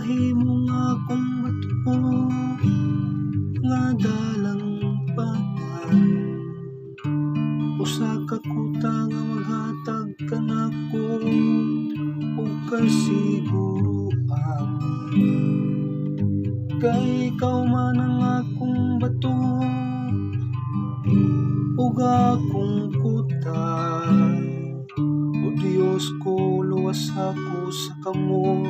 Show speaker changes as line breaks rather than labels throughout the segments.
mahimong akong bato nga dalang patan. Usa ka kuta nga maghatag kanako ug kasiguruan. Kay ikaw man ang akong bato ug akong kuta. O Diyos ko, luwas ako sa kamo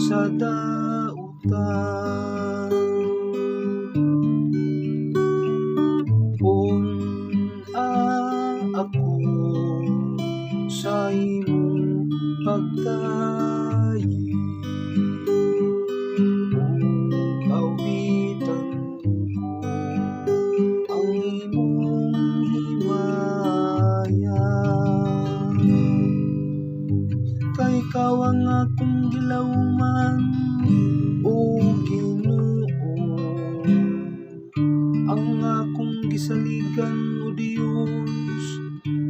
sa dautan. Kung ako sa imong pagdayi o awitan ko ang imong himaya. Kay ikaw ang akong gilawman, o Ginoo, ang akong gisaligan, o Dios,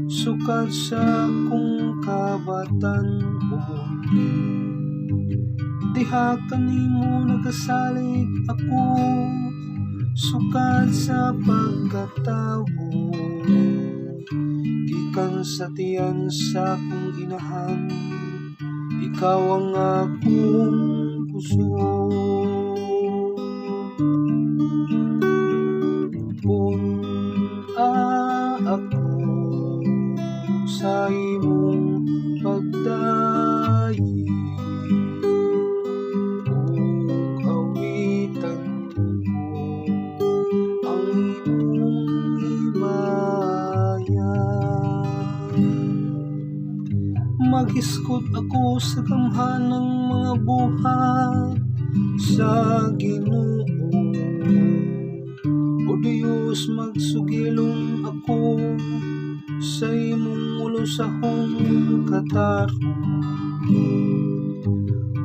sukad sa akong kabatan-on. Diha kanimo nagasalig ako, sukad sa pagkatawo. Gikan sa tiyan sa akong inahan, ikaw ang akong puso. Kung ako sa imong pagdayi ug awitan ko ang imong himaya. Mag-iskot ako sa gamhanang mga buhat sa Ginoo. O Diyos, magsugilong ako sa imong ulusahong katarong.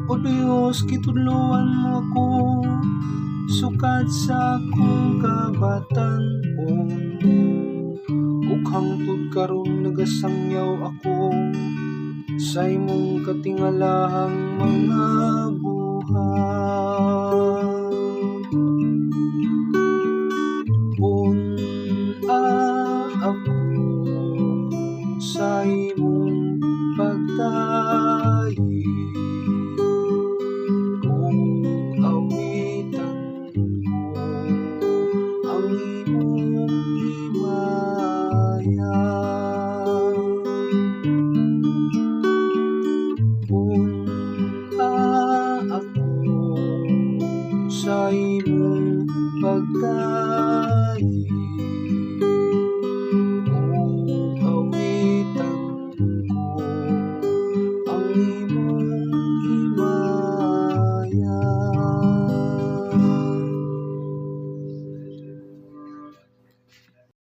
O Diyos, kitudloan mo ako sukad sa akong kabatan-on. Ug hangtod karon nagasangyaw ako sa imong katingalahang mga buhat. Kung ako sa imong pagdayi ug awitan ko ang imong himaya. Kung ako sa imong pagdayi